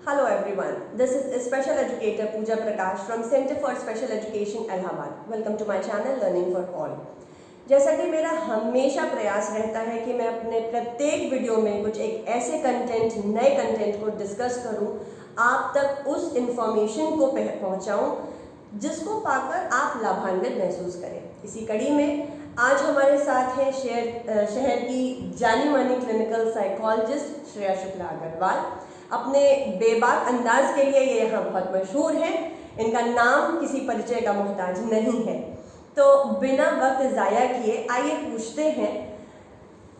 Hello everyone, this is Special Educator Pooja Prakash from Center for Special Education Allahabad. Welcome to my channel Learning for All. जैसा कि मेरा हमेशा प्रयास रहता है कि मैं अपने प्रत्येक वीडियो में कुछ एक ऐसे कंटेंट, नए कंटेंट को डिस्कस करूं, आप तक उस इंफॉर्मेशन को पहुंचाऊं जिसको पाकर आप लाभान्वित महसूस करें। इसी कड़ी में आज हमारे साथ है शहर की जानी मानी क्लिनिकल साइकोलॉजिस्ट श्रेया शुक्ला अग्रवाल। अपने बेबाक अंदाज के लिए ये यहाँ बहुत मशहूर हैं। इनका नाम किसी परिचय का मोहताज नहीं है। तो बिना वक्त ज़ाया किए आइए पूछते हैं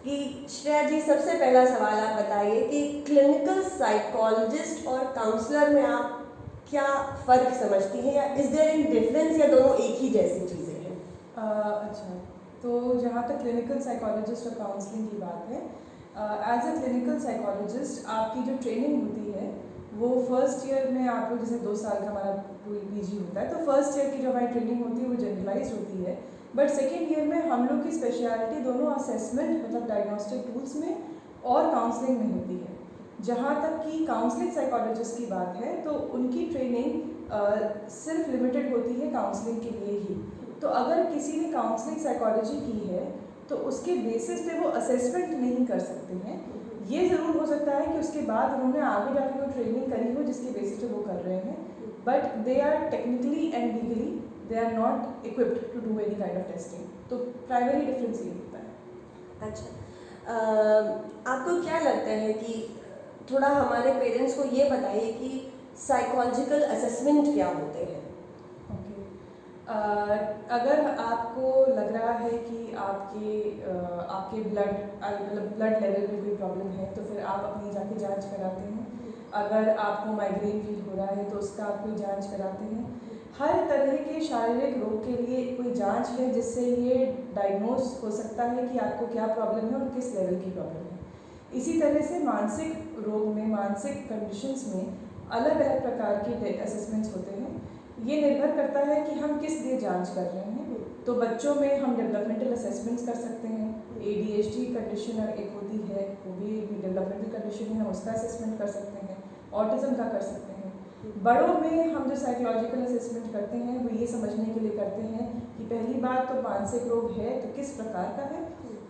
कि श्रेया जी, सबसे पहला सवाल आप बताइए कि क्लिनिकल साइकोलॉजिस्ट और काउंसलर में आप क्या फ़र्क समझती हैं, या इज़ देयर एनी डिफरेंस, या दोनों एक ही जैसी चीज़ें हैं? अच्छा, तो जहाँ तक क्लिनिकल साइकोलॉजिस्ट और काउंसलिंग की बात है, एज ए क्लिनिकल साइकोलॉजिस्ट आपकी जो ट्रेनिंग होती है वो फर्स्ट ईयर में आप लोग, जैसे 2 साल का हमारा पीजी होता है, तो फर्स्ट ईयर की जो हमारी ट्रेनिंग होती है वो जनरलाइज होती है। बट सेकेंड ईयर में हम लोग की स्पेशलिटी दोनों असेसमेंट मतलब डायग्नोस्टिक टूल्स में और काउंसलिंग में होती है। जहाँ तक कि काउंसलिंग साइकोलॉजिस्ट की बात है तो उनकी ट्रेनिंग सिर्फ लिमिटेड होती है काउंसलिंग के लिए ही। तो अगर किसी ने काउंसलिंग साइकोलॉजी की है तो उसके बेसिस पे वो असेसमेंट नहीं कर सकते हैं। ये ज़रूर हो सकता है कि उसके बाद उन्होंने आगे जाकर कोई ट्रेनिंग करी हो जिसके बेसिस पे वो कर रहे हैं, but they are technically and legally they are not equipped to do any kind of testing. तो प्राइमरी डिफरेंस ये होता है। अच्छा, आपको क्या लगता है कि थोड़ा हमारे पेरेंट्स को ये बताइए कि साइकोलॉजिकल असेसमेंट क्या होते हैं? अगर आपको लग रहा है कि आपके ब्लड लेवल में कोई प्रॉब्लम है तो फिर आप अपनी जाके जांच कराते हैं। अगर आपको माइग्रेन फील हो रहा है तो उसका आप कोई जांच कराते हैं। हर तरह के शारीरिक रोग के लिए कोई जांच है जिससे ये डायग्नोज हो सकता है कि आपको क्या प्रॉब्लम है और किस लेवल की प्रॉब्लम है। इसी तरह से मानसिक रोग में, मानसिक कंडीशंस में अलग अलग प्रकार के असेसमेंट्स होते हैं। ये निर्भर करता है कि हम किस लिए जांच कर रहे हैं। तो बच्चों में हम डेवलपमेंटल असेसमेंट्स कर सकते हैं। ADHD कंडीशन एक होती है, वो भी डेवलपमेंटल कंडीशन है, हम उसका असेसमेंट कर सकते हैं। ऑटिज्म का कर सकते हैं। बड़ों में हम जो साइकोलॉजिकल असेसमेंट करते हैं वो ये समझने के लिए करते हैं कि पहली बात तो मानसिक रोग है तो किस प्रकार का है,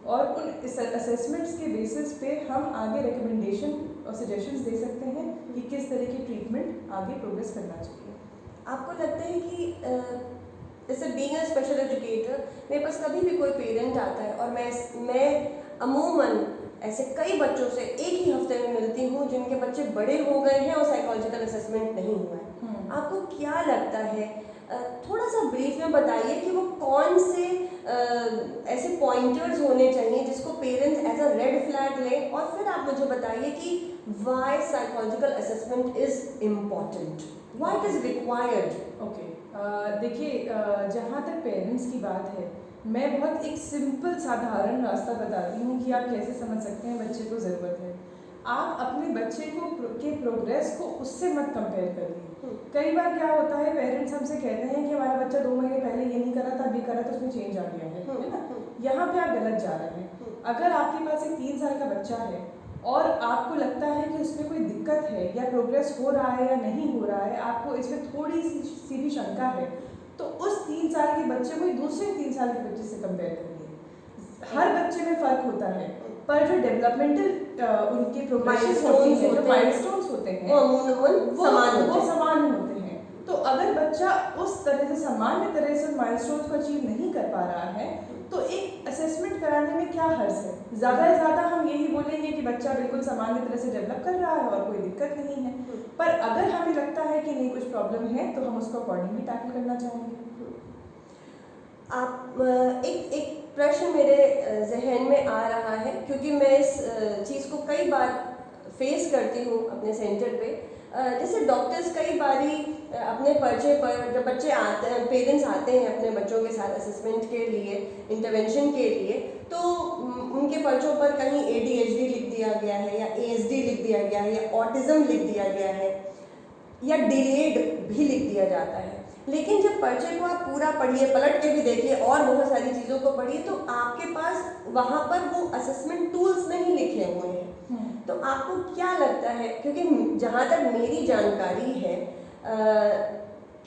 और उन असेसमेंट्स के बेसिस पे हम आगे रिकमेंडेशन और सजेशंस दे सकते हैं कि किस तरह की ट्रीटमेंट आगे प्रोग्रेस करना चाहिए। आपको लगता है कि जैसे बीइंग अ स्पेशल एजुकेटर मेरे पास कभी भी कोई पेरेंट आता है और मैं अमूमन ऐसे कई बच्चों से एक ही हफ्ते में मिलती हूँ जिनके बच्चे बड़े हो गए हैं और साइकोलॉजिकल असेसमेंट नहीं हुआ है। आपको क्या लगता है, थोड़ा सा ब्रीफ में बताइए कि वो कौन से ऐसे पॉइंटर्स होने चाहिए जिसको parents as a red flag लें, और फिर आप मुझे बताइए कि why psychological assessment is important, why it is required. Okay, देखिए, जहाँ तक पेरेंट्स की बात है, मैं बहुत एक सिंपल साधारण रास्ता बताती हूँ कि आप कैसे समझ सकते हैं बच्चे को ज़रूरत है। आप अपने बच्चे को के प्रोग्रेस को उससे मत कंपेयर करिए। कई बार क्या होता है, पेरेंट्स हमसे कहते हैं कि हमारा बच्चा 2 महीने पहले ये नहीं करा था, अभी करा तो उसमें चेंज आ गया है ना। यहाँ पे आप गलत जा रहे हैं। अगर आपके पास एक 3 साल का बच्चा है और आपको लगता है कि उसमें कोई दिक्कत है या प्रोग्रेस हो रहा है या नहीं हो रहा है, आपको इसमें थोड़ी सी भी शंका है, तो उस 3 साल के बच्चे को दूसरे 3 साल के बच्चे से कंपेयर करिए। हर बच्चे में फ़र्क होता है, पर जो डेवलपमेंटल उनके प्रोग्रेस होते हैं, जो माइलस्टोन्स होते हैं, वो समान होते हैं। तो अगर बच्चा उस तरह से सामान्य तरह से माइलस्टोन्स को अचीव नहीं कर पा रहा है तो एक असेसमेंट कराने में क्या हर्ज है। ज़्यादा से ज़्यादा हम यही बोलेंगे कि बच्चा बिल्कुल सामान्य तरह से डेवलप कर रहा है और कोई दिक्कत नहीं है, पर अगर हमें लगता है कि नहीं कुछ प्रॉब्लम है तो हम उसको अकॉर्डिंगली टैकल करना चाहेंगे। आप एक प्रश्न मेरे जहन में आ रहा है, क्योंकि मैं इस चीज़ को कई बार फेस करती हूँ अपने सेंटर पे। जैसे डॉक्टर्स कई बारी अपने पर्चे पर जब बच्चे आते हैं, पेरेंट्स आते हैं अपने बच्चों के साथ असेसमेंट के लिए, इंटरवेंशन के लिए, तो उनके पर्चों पर कहीं ADHD लिख दिया गया है, या ASD लिख दिया गया है, या ऑटिज्म लिख दिया गया है, या डिलेड भी लिख दिया जाता है। लेकिन जब पर्चे को आप पूरा पढ़िए, पलट के भी देखिए और बहुत सारी चीज़ों को पढ़िए, तो आपके पास वहाँ पर वो असेसमेंट टूल्स नहीं लिखे हुए हैं। तो आपको क्या लगता है, क्योंकि जहाँ तक मेरी जानकारी है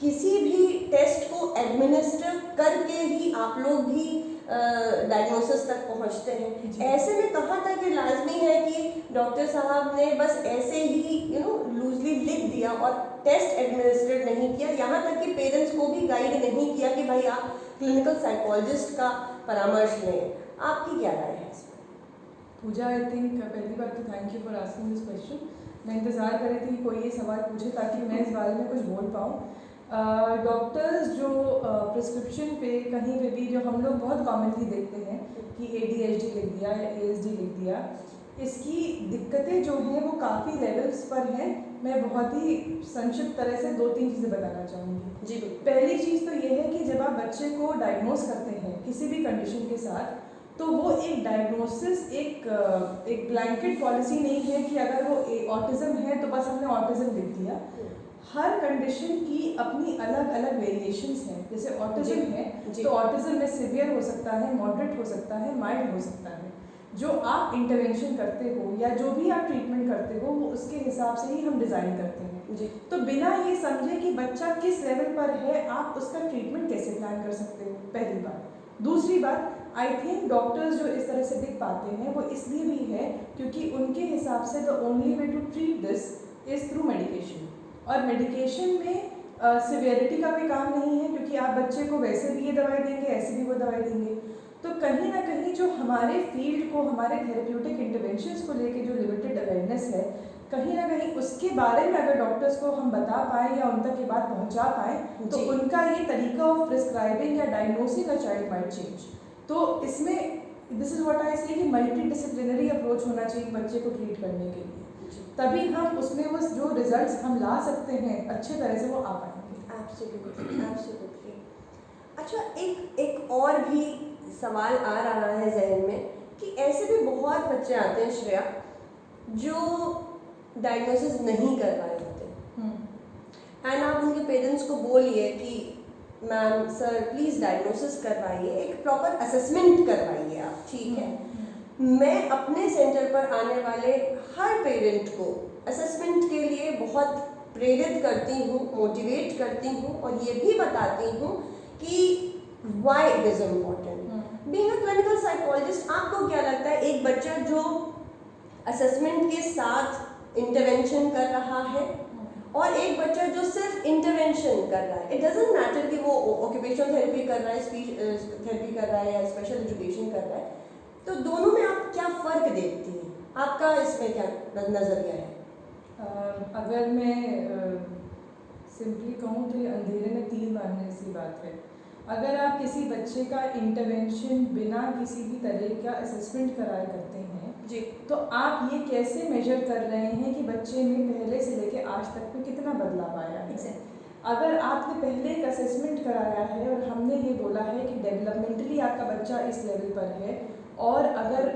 किसी भी टेस्ट को एडमिनिस्टर करके ही आप लोग भी डायग्नोसिस तक पहुंचते हैं। ऐसे में कहाँ तक ये लाजमी है कि डॉक्टर साहब ने बस ऐसे ही लूजली लिख दिया और टेस्ट एडमिनिस्ट्रेट नहीं किया, यहाँ तक कि पेरेंट्स को भी गाइड नहीं किया कि भाई आप क्लिनिकल साइकोलॉजिस्ट का परामर्श लें। आपकी क्या राय है इसमें? पूजा, आई थिंक पहली बात तो thank you for asking this question. मैं इंतज़ार कर रही थी कोई ये सवाल पूछे ताकि मैं इस बारे में कुछ बोल पाऊँ। डॉक्टर्स जो प्रिस्क्रिप्शन पे कहीं पे भी जो हम लोग बहुत कॉमनली देखते हैं कि ADHD लिख दिया या ASD लिख दिया, इसकी दिक्कतें जो हैं वो काफ़ी लेवल्स पर हैं। मैं बहुत ही संक्षिप्त तरह से 2-3 चीज़ें बताना चाहूँगी। जी, पहली चीज़ तो ये है कि जब आप बच्चे को डायग्नोस करते हैं किसी भी कंडीशन के साथ, तो वो एक डायग्नोसिस एक ब्लैंकेट पॉलिसी नहीं है कि अगर वो ऑटिज़म है तो बस हमने ऑटिज़म लिख दिया। हर कंडीशन की अपनी अलग अलग वेरिएशंस हैं। जैसे ऑटिज़म है तो ऑटिज़म में सिवियर हो सकता है, मॉडरेट हो सकता है, माइल्ड हो सकता है। जो आप इंटरवेंशन करते हो या जो भी आप ट्रीटमेंट करते हो वो उसके हिसाब से ही हम डिज़ाइन करते हैं जी। तो बिना ये समझे कि बच्चा किस लेवल पर है आप उसका ट्रीटमेंट कैसे प्लान कर सकते हो, पहली बात। दूसरी बात, आई थिंक डॉक्टर्स जो इस तरह से लिख पाते हैं वो इसलिए भी है क्योंकि उनके हिसाब से the only way to treat this is through medication. और मेडिकेशन में सिवियरिटी का भी काम नहीं है क्योंकि आप बच्चे को वैसे भी ये दवाई देंगे, ऐसे भी वो दवाई देंगे। तो कहीं ना कहीं जो हमारे फील्ड को, हमारे थेरेप्यूटिक इंटरवेंशंस को लेके जो लिमिटेड अवेयरनेस है, कहीं ना कहीं उसके बारे में अगर डॉक्टर्स को हम बता पाएँ या उन तक ये बात पहुंचा पाएँ तो उनका ये तरीका ऑफ प्रिस्क्राइबिंग या diagnosing a child might change. तो इसमें दिस इज़ व्हाट आई से कि मल्टी डिसिप्लिनरी अप्रोच होना चाहिए बच्चे को ट्रीट करने के लिए, तभी हम उसमें वो जो रिजल्ट्स हम ला सकते हैं अच्छे तरह से वो आ पाएंगे। Absolutely, absolutely. अच्छा, एक और भी सवाल आ रहा है जहन में कि ऐसे भी बहुत बच्चे आते हैं श्रेया जो डायग्नोसिस नहीं कर पाए होते एंड आप उनके पेरेंट्स को बोलिए कि मैम सर प्लीज़ डायग्नोसिस करवाइए, एक प्रॉपर असेसमेंट करवाइए आप, ठीक है। मैं अपने सेंटर पर आने वाले हर पेरेंट को असेसमेंट के लिए बहुत प्रेरित करती हूँ, मोटिवेट करती हूँ और ये भी बताती हूँ कि why it is important. Being a clinical psychologist, आपको क्या लगता है एक बच्चा जो असेसमेंट के साथ इंटरवेंशन कर रहा है और एक बच्चा जो सिर्फ इंटरवेंशन कर रहा है, इट डजंट मैटर कि वो ऑक्यूपेशनल थेरेपी कर रहा है, स्पीच थेरेपी कर रहा है या स्पेशल एजुकेशन कर रहा है, तो दोनों में आप क्या फ़र्क देखती हैं? आपका इसमें क्या नज़रिया है? अगर मैं सिंपली कहूँ तो ये अंधेरे में तीर मारने सी बात है। अगर आप किसी बच्चे का इंटरवेंशन बिना किसी भी तरह का असेसमेंट कराए करते हैं जी, तो आप ये कैसे मेजर कर रहे हैं कि बच्चे में पहले से लेके आज तक में कितना बदलाव आया है? अगर आपने पहले एक असेसमेंट कराया है और हमने ये बोला है कि डेवलपमेंटली आपका बच्चा इस लेवल पर है और अगर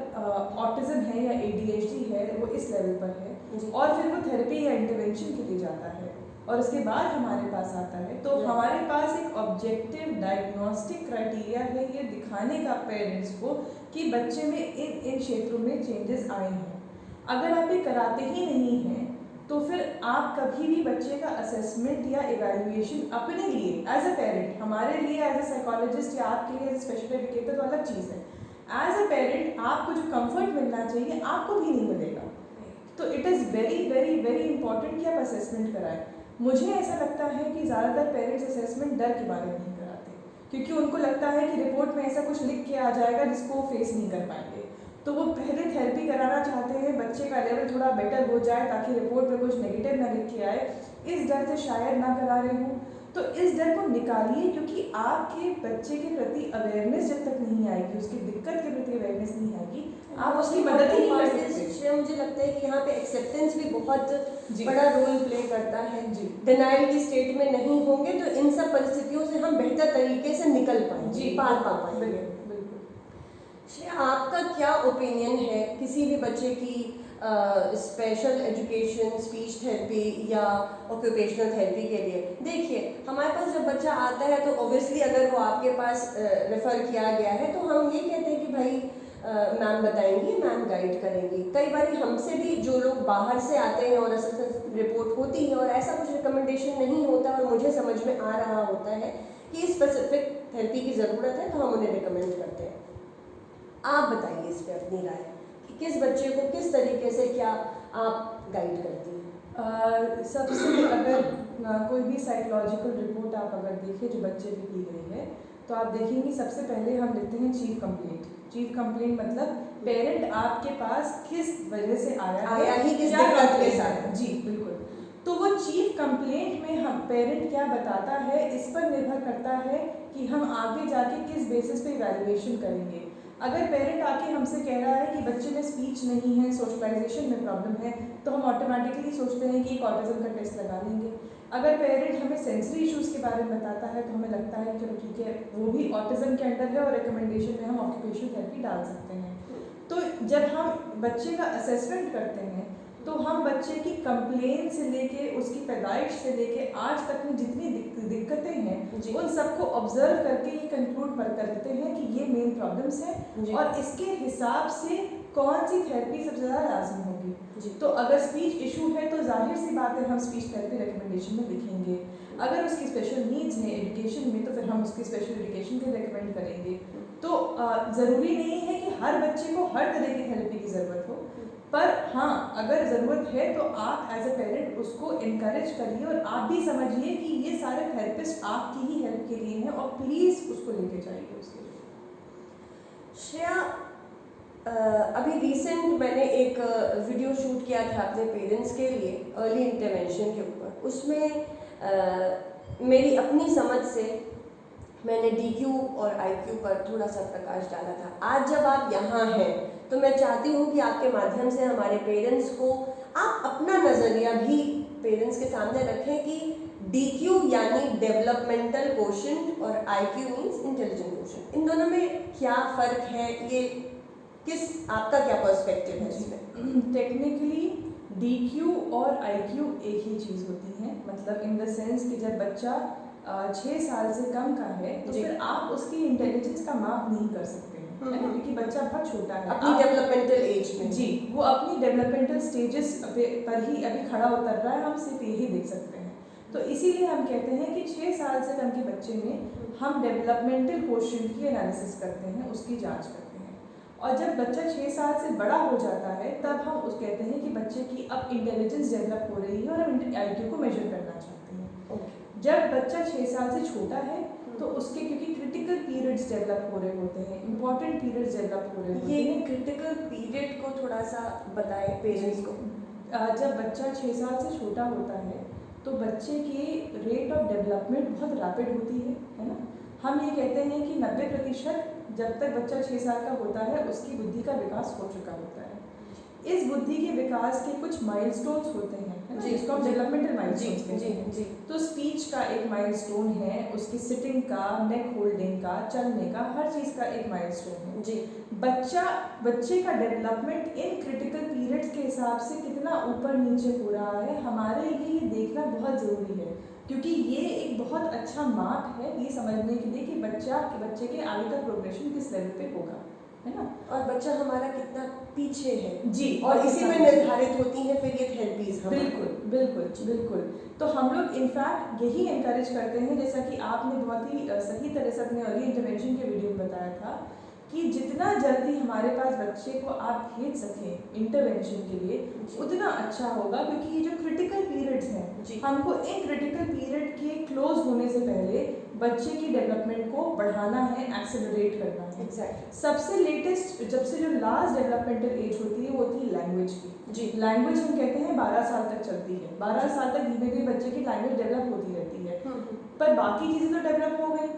ऑटिज़म है या ADHD है वो इस लेवल पर है और फिर वो थेरेपी या इंटरवेंशन के लिए जाता है और उसके बाद हमारे पास आता है, तो हमारे पास एक ऑब्जेक्टिव डायग्नोस्टिक क्राइटेरिया है ये दिखाने का पेरेंट्स को कि बच्चे में इन क्षेत्रों में चेंजेस आए हैं। अगर आप ये कराते ही नहीं हैं तो फिर आप कभी भी बच्चे का असेसमेंट या इवैल्यूएशन अपने लिए एज अ पेरेंट, हमारे लिए एज अ साइकोलॉजिस्ट या आपके लिए एज अ स्पेशल एजुकेटर तो अलग चीज़ है, एज अ पेरेंट आपको जो कंफर्ट मिलना चाहिए आपको भी नहीं मिलेगा। तो it is very very very important कि आप असेसमेंट कराएं। मुझे ऐसा लगता है कि ज़्यादातर पेरेंट्स असेसमेंट डर के बारे में नहीं कराते क्योंकि उनको लगता है कि रिपोर्ट में ऐसा कुछ लिख के आ जाएगा जिसको वो फेस नहीं कर पाएंगे, तो वो पहले थेरेपी कराना चाहते हैं बच्चे का लेवल थोड़ा बेटर हो जाए ताकि रिपोर्ट में कुछ नेगेटिव ना लिख के आए, इस डर से शायद ना करा रहे हूँ। तो इस डर को निकालिए क्योंकि आपके बच्चे के प्रति अवेयरनेस जब तक नहीं आएगी, उसकी दिक्कत के प्रति अवेयरनेस नहीं आएगी, आप उसकी मदद ही नहीं कर सकते। मुझे लगता है कि यहाँ पे एक्सेप्टेंस भी बहुत बड़ा रोल प्ले करता है। डिनाइल की स्टेट में नहीं होंगे तो इन सब परिस्थितियों से हम बेहतर तरीके से निकल पाएंगे, पार पा पाएंगे। आपका क्या ओपिनियन है किसी भी बच्चे की स्पेशल एजुकेशन, स्पीच थेरेपी या ऑक्यूपेशनल थेरेपी के लिए? देखिए, हमारे पास जब बच्चा आता है तो ऑब्वियसली अगर वो आपके पास रेफ़र किया गया है तो हम ये कहते हैं कि भाई मैम बताएंगी, मैम गाइड करेंगी। कई बार हमसे भी जो लोग बाहर से आते हैं और असेसमेंट रिपोर्ट होती है और ऐसा कुछ रिकमेंडेशन नहीं होता और मुझे समझ में आ रहा होता है कि स्पेसिफिक थेरेपी की ज़रूरत है, तो हम उन्हें रिकमेंड करते हैं। आप बताइए इस पर अपनी राय कि किस बच्चे को किस तरीके से क्या आप गाइड करती हैं। सबसे अगर कोई भी साइकोलॉजिकल रिपोर्ट आप अगर देखें जो बच्चे पे की गई है, तो आप देखेंगे सबसे पहले हम लिखते हैं चीफ कंप्लेंट। चीफ कंप्लेंट मतलब पेरेंट आपके पास किस वजह से आया ही किस क्या दिक्कत के complaint साथ। है। जी बिल्कुल। तो वो चीफ कंप्लेंट में हम पेरेंट क्या बताता है इस पर निर्भर करता है कि हम आगे जाके किस बेसिस पे इवैल्यूएशन करेंगे। अगर पेरेंट आके हमसे कह रहा है कि बच्चे में स्पीच नहीं है, सोशलाइजेशन में प्रॉब्लम है, तो हम ऑटोमेटिकली सोचते हैं कि एक ऑटिज्म का टेस्ट लगा लेंगे। अगर पेरेंट हमें सेंसरी इश्यूज़ के बारे में बताता है तो हमें लगता है चलो ठीक है, वो भी ऑटिज्म के अंडर है और रिकमेंडेशन में हम ऑक्यूपेशनल थेरेपी डाल सकते हैं। तो जब हम बच्चे का असेसमेंट करते हैं तो हम बच्चे की कंप्लेन से लेके उसकी पैदाइश से लेके आज तक में जितनी दिक्कतें हैं उन सबको ऑब्जर्व करके ये कंक्लूड कर देते हैं कि ये मेन प्रॉब्लम्स हैं और इसके हिसाब से कौन सी थेरेपी सबसे ज़्यादा लाजमी होगी। तो अगर स्पीच इशू है तो जाहिर सी बात है हम स्पीच थेरेपी रिकमेंडेशन में लिखेंगे। अगर उसकी स्पेशल नीड्स हैं एजुकेशन में तो फिर हम उसकी स्पेशल एजुकेशन के रिकमेंड करेंगे। तो ज़रूरी नहीं है कि हर बच्चे को हर तरह की थेरेपी की ज़रूरत हो, पर हाँ अगर ज़रूरत है तो आप एज ए पेरेंट उसको इनकरेज करिए और आप भी समझिए कि ये सारे थेरेपिस्ट आपकी ही हेल्प के लिए हैं और प्लीज़ उसको लेके जाइए उसके लिए। श्रेया, अभी रिसेंट मैंने एक वीडियो शूट किया था अपने पेरेंट्स के लिए अर्ली इंटरवेंशन के ऊपर। उसमें मेरी अपनी समझ से मैंने DQ और IQ पर थोड़ा सा प्रकाश डाला था। आज जब आप यहाँ हैं तो मैं चाहती हूँ कि आपके माध्यम से हमारे पेरेंट्स को आप अपना नज़रिया भी पेरेंट्स के सामने रखें कि DQ यानी डेवलपमेंटल कोशेंट और IQ मीन्स इंटेलिजेंट कोशेंट, इन दोनों में क्या फ़र्क है, ये किस आपका क्या पर्सपेक्टिव है इसमें? टेक्निकली DQ और IQ एक ही चीज़ होती है, मतलब इन द सेंस कि जब बच्चा 6 साल से कम का है तो फिर आप उसकी इंटेलिजेंस का माप नहीं कर सकते हैं, है ना, क्योंकि बच्चा बहुत छोटा है अपनी डेवलपमेंटल एज में। जी, वो अपनी डेवलपमेंटल स्टेजेस पर ही अभी खड़ा उतर रहा है, हम सिर्फ यही देख सकते हैं। तो इसीलिए हम कहते हैं कि 6 साल से कम के बच्चे में हम डेवलपमेंटल कोशेंट की एनालिसिस करते हैं, उसकी जांच करते हैं। और जब बच्चा 6 साल से बड़ा हो जाता है तब हम उस कहते हैं कि बच्चे की अब इंटेलिजेंस डेवलप हो रही है और हम IQ को मेजर करना चाहते हैं। जब बच्चा 6 साल से छोटा है तो उसके क्योंकि क्रिटिकल पीरियड्स डेवलप हो रहे होते हैं, इंपॉर्टेंट पीरियड्स डेवलप हो रहे होते हैं। ये क्रिटिकल पीरियड को थोड़ा सा बताएं पेरेंट्स को। जब बच्चा 6 साल से छोटा होता है तो बच्चे की रेट ऑफ डेवलपमेंट बहुत रैपिड होती है ना। हम ये कहते हैं कि 90% जब तक बच्चा 6 साल का होता है उसकी बुद्धि का विकास हो चुका होता है। इस बुद्धि के विकास के कुछ माइलस्टोन्स होते हैं, है ना, जिसको हम डेवलपमेंटल माइलस्टोन्स कहते हैं। तो स्पीच का एक माइलस्टोन है, उसकी सिटिंग का, नेक होल्डिंग का, चलने का, हर चीज़ का एक माइलस्टोन है। जी, बच्चे का डेवलपमेंट इन क्रिटिकल पीरियड्स के हिसाब से कितना ऊपर नीचे हो रहा है हमारे लिए ये देखना बहुत ज़रूरी है, क्योंकि ये एक बहुत अच्छा मार्क है ये समझने के लिए कि बच्चे के आगे का प्रोग्रेशन किस लेवल पे होगा, है ना, और बच्चा हमारा कितना पीछे है। जी, और इसी में निर्धारित होती है फिर ये थेरेपीज। बिल्कुल। तो हम लोग इनफैक्ट यही इनकरेज करते हैं, जैसा कि आपने बहुत ही सही तरह से अपने अर्ली इंटरवेंशन के वीडियो में बताया था कि जितना जल्दी हमारे पास बच्चे को आप भेज सकें इंटरवेंशन के लिए उतना अच्छा होगा, क्योंकि ये जो क्रिटिकल पीरियड्स हैं हमको इन क्रिटिकल पीरियड के क्लोज होने से पहले बच्चे की डेवलपमेंट को बढ़ाना है, एक्सेलरेट करना है। सबसे लेटेस्ट जब से जो लास्ट डेवलपमेंटल एज होती है वो होती है लैंग्वेज की। जी, लैंग्वेज हम कहते हैं 12 साल तक चलती है। 12 साल तक धीमे धीमे बच्चे की लैंग्वेज डेवलप होती रहती है, पर बाकी चीज़ें तो डेवलप हो गई।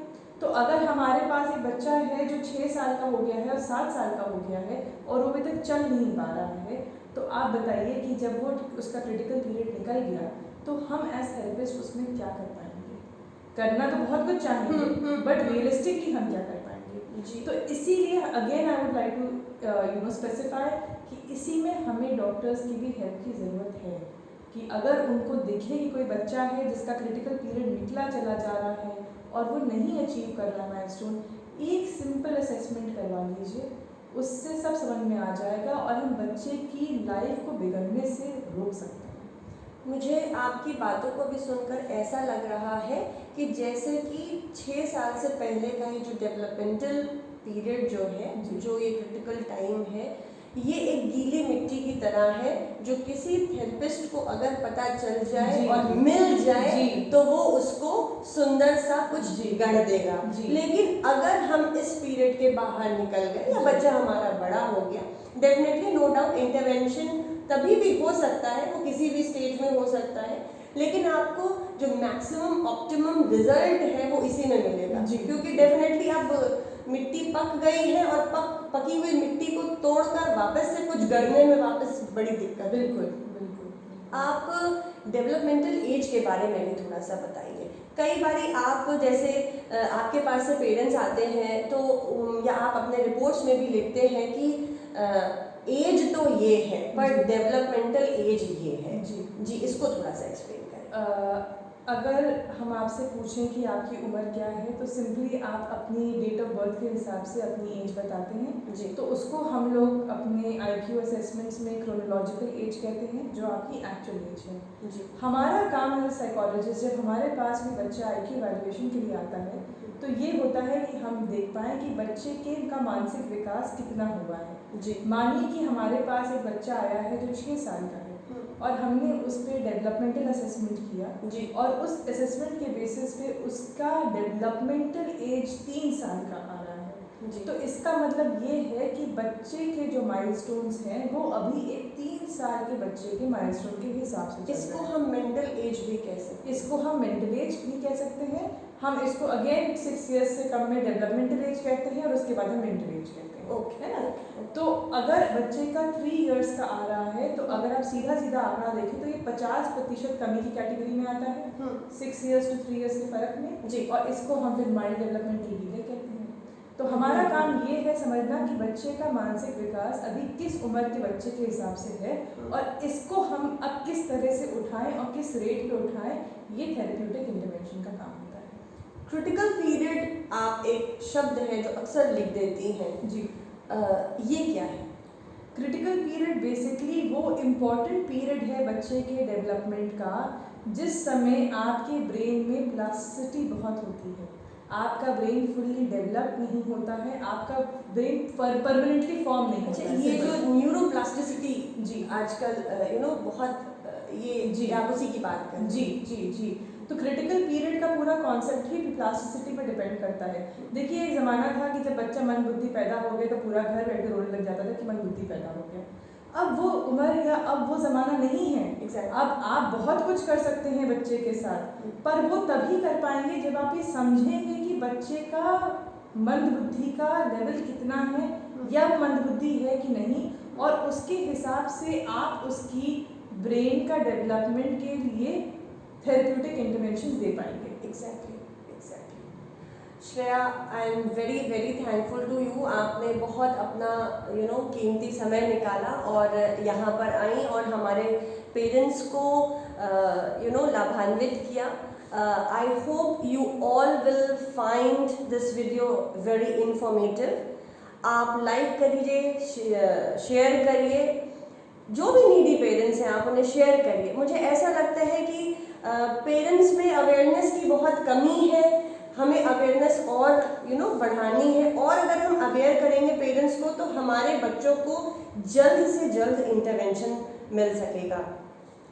तो अगर हमारे पास एक बच्चा है जो 6 साल का हो गया है और 7 साल का हो गया है और वो अभी तक चल नहीं पा रहा है, तो आप बताइए कि जब वो उसका क्रिटिकल पीरियड निकल गया तो हम एज थेरेपिस्ट उसमें क्या कर पाएंगे? करना तो बहुत कुछ चाहेंगे, बट रियलिस्टिकली हम क्या कर पाएंगे? जी, तो इसीलिए again I would like to specify कि इसी में हमें डॉक्टर्स की भी हेल्प की ज़रूरत है कि अगर उनको दिखे कि कोई बच्चा है जिसका क्रिटिकल पीरियड निकला चला जा रहा है और वो नहीं अचीव कर रहा माइलस्टोन, एक सिंपल असेसमेंट करवा लीजिए उससे सब समझ में आ जाएगा और हम बच्चे की लाइफ को बिगड़ने से रोक सकते हैं। मुझे आपकी बातों को भी सुनकर ऐसा लग रहा है कि जैसे कि 6 साल से पहले का ये जो डेवलपमेंटल पीरियड जो है, जो ये क्रिटिकल टाइम है, ये एक गीली मिट्टी की तरह है जो किसी थेरेपिस्ट को अगर पता चल जाए और मिल जाए तो वो उसको सुंदर सा कुछ गढ़ देगा। लेकिन अगर हम इस पीरियड के बाहर निकल गए या बच्चा हमारा बड़ा हो गया, डेफिनेटली नो डाउट इंटरवेंशन तभी भी हो सकता है, वो किसी भी स्टेज में हो सकता है, लेकिन आपको जो मैक्सिमम ऑप्टिमम रिजल्ट है वो इसी में मिलेगा। क्योंकि डेफिनेटली अब मिट्टी पक गई है और पकी हुई मिट्टी को तोड़कर वापस से कुछ गढ़ने में वापस बड़ी दिक्कत। बिल्कुल बिल्कुल। आप डेवलपमेंटल एज के बारे में भी थोड़ा सा बताइए। कई बारी आप जैसे आपके पास से पेरेंट्स आते हैं तो या आप अपने रिपोर्ट्स में भी लिखते हैं कि एज तो ये है पर डेवलपमेंटल एज ये है। जी इसको थोड़ा सा एक्सप्लेन करें। अगर हम आपसे पूछें कि आपकी उम्र क्या है तो सिंपली आप अपनी डेट ऑफ बर्थ के हिसाब से अपनी एज बताते हैं। तो उसको हम लोग अपने IQ असेसमेंट्स में क्रोनोलॉजिकल एज कहते हैं, जो आपकी एक्चुअल एज है। हमारा काम एज साइकोलॉजिस्ट, जब हमारे पास भी बच्चा IQ वैल्यूएशन के लिए आता है तो ये होता है कि हम देख पाएँ कि बच्चे के का मानसिक विकास कितना हुआ है। मानिए कि हमारे पास एक बच्चा आया है जो 6 साल का है और हमने उस पर डेवलपमेंटल असेसमेंट किया और उस असेसमेंट के बेसिस पे उसका डेवलपमेंटल एज 3 साल का आ रहा है। तो इसका मतलब ये है कि बच्चे के जो माइलस्टोन्स हैं वो अभी एक 3 साल के बच्चे के माइलस्टोन के हिसाब से चल रहे हैं। इसको हम मेंटल एज भी कह सकते हैं। इसको हम मेंटल एज भी कह सकते हैं। हम इसको अगेन 6 ईयर्स से कम में डेवलपमेंटल एज कहते हैं और उसके बाद हम मेंटल एज कहते हैं। ओके, है ना? तो अगर बच्चे का 3 इयर्स का आ रहा है तो अगर आप सीधा सीधा आंकड़ा देखें तो ये 50% कमी की कैटेगरी में आता है 6 इयर्स टू 3 इयर्स के फर्क में। और इसको हम फिर माइल्ड डेवलपमेंटल डिले कहते हैं। तो हमारा काम ये है समझना कि बच्चे का मानसिक विकास अभी किस उम्र के बच्चे के हिसाब से है और इसको हम अब किस तरह से उठाएं और किस रेट पे उठाएं, ये थेरेप्यूटिक इंटरवेंशन का काम होता है। क्रिटिकल पीरियड आप एक शब्द है जो अक्सर लिख देती हैं। ये क्या है? क्रिटिकल पीरियड बेसिकली वो इम्पॉर्टेंट पीरियड है बच्चे के डेवलपमेंट का जिस समय आपके ब्रेन में प्लास्टिसिटी बहुत होती है। आपका ब्रेन फुल्ली डेवलप नहीं होता है, आपका ब्रेन परमानेंटली फॉर्म नहीं होता है। ये जो न्यूरोप्लास्टिसिटी आजकल बहुत ये आप उसी की बात करें। जी तो क्रिटिकल पीरियड का पूरा कॉन्सेप्ट ही प्लास्टिसिटी पर डिपेंड करता है। देखिए एक ज़माना था कि जब बच्चा मन बुद्धि पैदा हो गया तो पूरा घर बैठ के रोने लग जाता था कि मन बुद्धि पैदा हो गया। अब वो उम्र या अब वो ज़माना नहीं है। अब आप बहुत कुछ कर सकते हैं बच्चे के साथ, पर वो तभी कर पाएंगे जब आप ये समझेंगे कि बच्चे का मंद बुद्धि का लेवल कितना है या वो मंद बुद्धि है कि नहीं, और उसके हिसाब से आप उसकी ब्रेन का डेवलपमेंट के लिए थेरेप्यूटिक इंटरवेंशन दे पाएंगे। Exactly. Shreya, I am very very thankful to you. आपने बहुत अपना कीमती समय निकाला और यहाँ पर आई और हमारे पेरेंट्स को लाभान्वित किया। I hope you all will find this video very informative. आप लाइक करिए, शेयर करिए, जो भी नीडी पेरेंट्स हैं आप उन्हें शेयर करिए। मुझे ऐसा लगता है कि पेरेंट्स में अवेयरनेस की बहुत कमी है, हमें अवेयरनेस और बढ़ानी है, और अगर हम अवेयर करेंगे पेरेंट्स को तो हमारे बच्चों को जल्द से जल्द इंटरवेंशन मिल सकेगा।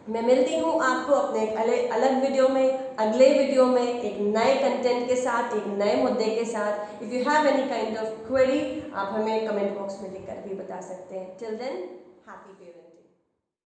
मैं मिलती हूँ आपको अपने एक अलग वीडियो में, अगले वीडियो में एक नए कंटेंट के साथ, एक नए मुद्दे के साथ। If you have any kind of query आप हमें कमेंट बॉक्स में लिखकर भी बता सकते हैं। Till then, happy parenting.